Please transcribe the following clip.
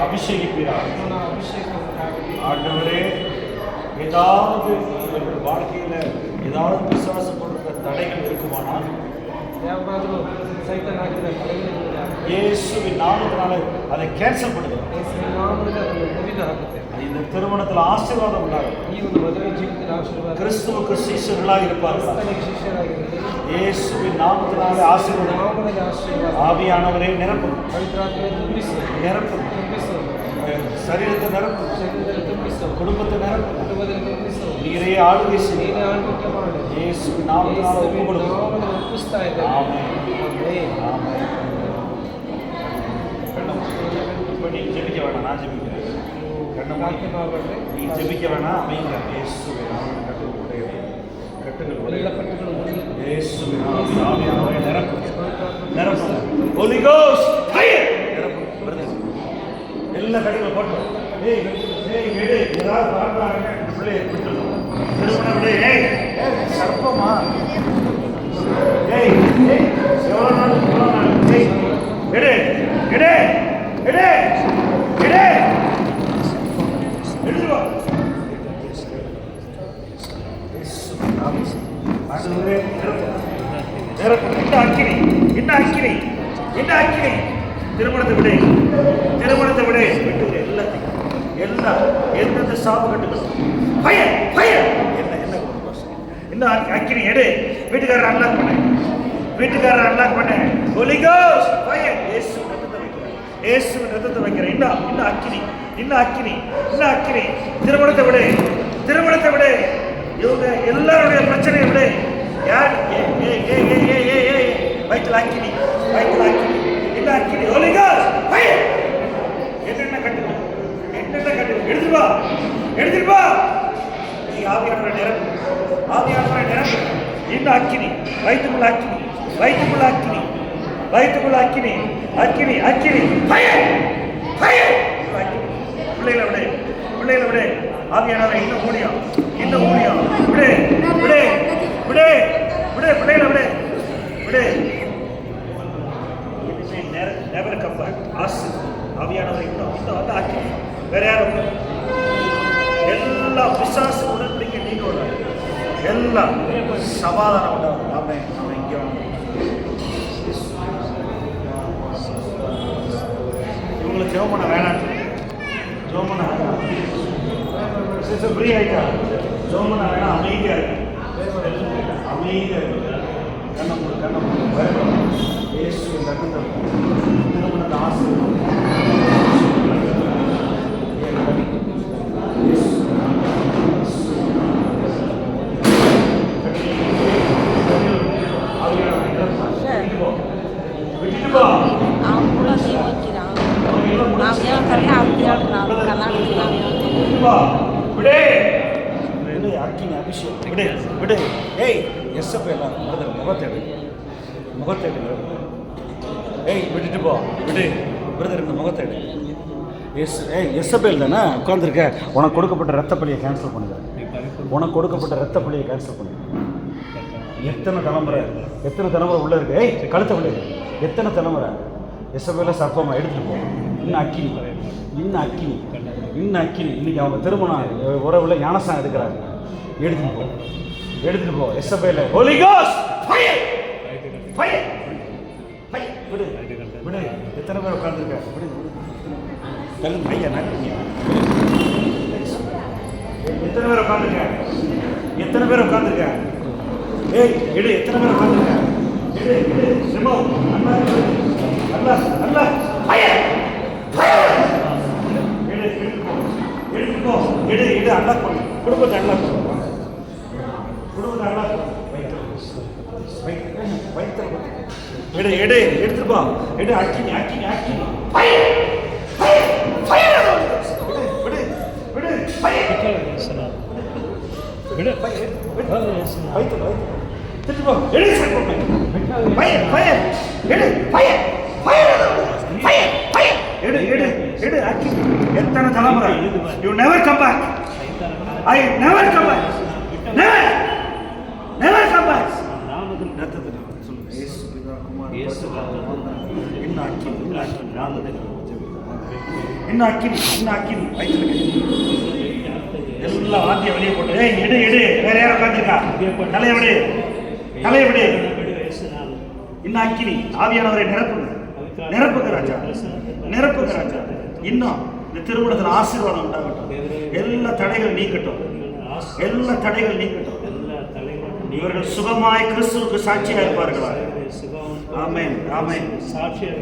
அபிஷேகிப்பீராக. ஆண்டவரே, ஏதாவது இவர்கள் வாழ்க்கையில் ஏதாவது விசுவாசம் கொடுக்கிற தடைகள் இருக்குமானால் இயேசுவின் நாமத்தினால அதை கேன்சல் பண்ணுகிறோம். இந்த திருமணத்தில் ஆசீர்வாதம் உண்டாகும். கிறிஸ்துவுக்கு சீஷர்களாக இருப்பார்கள். இயேசுவின் நாமத்தினால ஆசீர்வாதம். ஆவியானவரே நிரப்பும், நிரப்பும், சரீரத்தை நிரப்பும், குடும்பத்தை நிரப்பும், நீரே ஆளுகை செய்ய இயேசுவின் நாமத்தினால ஒப்புக் கொடுக்கிறோம். ஆமென், ஆமென். இப்போ நீ ஜெபிக்க வேணாம், நான் ஜெபிக்கிறேன். நீ ஜெபிக்க வேணாம், அமைங்க. இயேசுவின் கட்டுகள் இயேசுவின் ஆவியானவரை நிரப்பும், நிரப்பும். ஹோலி கோஸ்ட் ஃபயர் நிரப்பும். எல்லா கட்டுகளும் போட்டோம். ஏய் ஏய் விடு, ஏதாவது பார்த்தாங்க பிள்ளையை விட்டுணும். திருமணம் விடு. ஏய் சர்ப்பமா, ஏய் ஏய் எவ்வளோ நாள் எவ்வளோ நாள். ஏய் விடு விடு விடு விடு எடுத்துவா. ஆண்டவரே நிரப்பும். இந்த அக்கினி, இந்த அக்கினி, இந்த அக்கினி. திருமணத்தை விடு, திருமணத்தை விடு, விட்டு எல்லாத்தையும், எல்லாம் எந்தெந்த சாப்பு கட்டுக்கணும். Fire fire. என்ன என்ன இந்த அக்கினி எடு. வீட்டுக்காரர் அன்லாக் பண்ண, வீட்டுக்காரர் அன்லாக் பண்ண. Holy ghost fire. இயேசு ரத்தத்தை வைக்கிறேன், இயேசு ரத்தத்தை வைக்கிறேன். இந்த இந்த அக்கினி, இந்த அக்கினி, இந்த அக்கினி. திருமணத்தை விடு, திருமணத்தை விடு. இவங்க எல்லாருடைய பிரச்சனையை விடு. யார் வயிற்றுல அக்கினி, வயிற்றுல அக்கினி, இந்த அக்கினி. Holy ghost fire. என்னென்ன கட்டுக்கணும், என்னென்ன கட்டுக்கணும். எடுத்துட்டு வா, எடுத்துட்டு வா. நீ ஆவியானவரை நிரப்பு, ஆவியானவரை நிரப்பு. இந்த அக்கினி, வயிற்றுக்குள்ள அக்கினி, வயிற்றுக்குள்ள அக்கினி, வயிற்றுக்குள்ள அக்கினி, அக்கினி, அக்கினி. Fire fire. பிள்ளைகளை விடு, பிள்ளைகளை விடு. ஆவியானவரை இன்னும் ஊழியம், இன்னும் ஊழியம். விடு விடு விடு விடு, பிள்ளைகளை விடு விடு. Never come back. ஆசு ஆவியானவரை இன்னும் இன்னும் வந்து ஆக்கி. வேற யாரும் எல்லா பிசாசு உடன்படிக்கை நீங்க எல்லாம் சமாதானம் உண்டாகும். ஆமென். அவன் இங்கே இவங்களை ஜெபம் பண்ண வேணாம், ஜெபம் பண்ண வேணாம். ஃப்ரீ ஆயிட்டா ஜெபம் பண்ண வேணாம். அமைதியாக இருக்கு, அமைதியாக இருக்கு. கண்ணை மூடு, கண்ணை மூடு. பயப்படும். இயேசுவின் ரத்தம் திருமணத்தை ஆசீர்வாதம். அபிஷேகம் விடு விடு. ஏய் எஸ்எப் எல்லாம் முகத்தேடு, முகத்தேடு. ஏய் விட்டுட்டு போ, விடு பிரதர். இந்த முகத்தேடு. எஸ்எப்எல் தானே உட்காந்துருக்க. உனக்கு கொடுக்கப்பட்ட ரத்தப்பலியை கேன்சல் பண்ணுங்க. உனக்கு கொடுக்கப்பட்ட ரத்தப்பலியை கேன்சல் பண்ணுங்க. எத்தனை தலைமுறை, எத்தனை தலைமுறை உள்ள இருக்கு. ஏய் கழுத்தை விடு. எத்தனை தலைமுறை எஸ்எப்எல்ல சர்ப்பமா எடுத்துட்டு போ. இன்னும் அக்கினி, இன்னும் அக்கினி, இன்னும் அக்கினி. இன்னைக்கு அவங்க திருமணம் உறவுல ஞானசானம் எடுக்கிறாங்க. எடுத்துட்டு போ, எடுத்துட்டு போ. எஸ்எப்எல்ல holy ghost fire fire fire. விடு விடு. எத்தனை பேர் உட்காந்துருக்க. விடு கல்லுங்க ஐயா. எத்தனை பேர் உட்காந்துருக்க, எத்தனை பேர் உட்காந்துருக்க. ஏய் எடு. எத்தனை பேர் உட்காந்துருக்க. எடு எடு. சிம்மம் அல்லா அல்லா அல்லா. Fire fire. எடு எடுத்து போ, எடுத்து போ. எடு எடு. அல்லா பண்ணு. குடும்பத்தை அல்லா பண்ணு, குடும்பத்தை அல்லா பண்ணு. வயிற்று எடு எடு. எடுத்துட்டு போ. எடு. அக்கினி அக்கினி அக்கினி. Fire fire fire. விடு விடு. ஃபயர் விடு. ஃபயர் வயிற்று வயிற்று. திருப்பி போ. எடு. Fire fire. எடு. Fire fire fire fire. எடு எடு எடு. அக்கினி. எத்தனை தலைமுறை. You never come back. I never come back. Never never come back. ரத்தத்தை சொல்லுங்க. இயேசு பிதா குமாரன் இயேசு இன்னும் அக்கினி, இன்னும் அக்கினி. நாமத்தை இன்னும் அக்கினி, இன்னும் அக்கினி வயிற்றுல எல்லாம் ஆத்திய வெளியே போட்டு, ஏய் எடு எடு, வேற யாரும் உட்காந்துருக்கா, தலையை விடு, தலையை விடு. இன்னும் அக்கினி, ஆவியானவரை நிரப்புங்க, நிரப்புங்க ராஜா, நிரப்புங்க ராஜா. இன்னும் இந்த திருமணத்தில் ஆசீர்வாதம் உண்டாகட்டும், எல்லா தடைகள் நீக்கட்டும், எல்லா தடைகள் நீக்கட்டும். இவர்கள் சுகமாய் கிறிஸ்துவுக்கு சாட்சியாக இருப்பார்களா? ஆமென், ஆமென். சாட்சியாக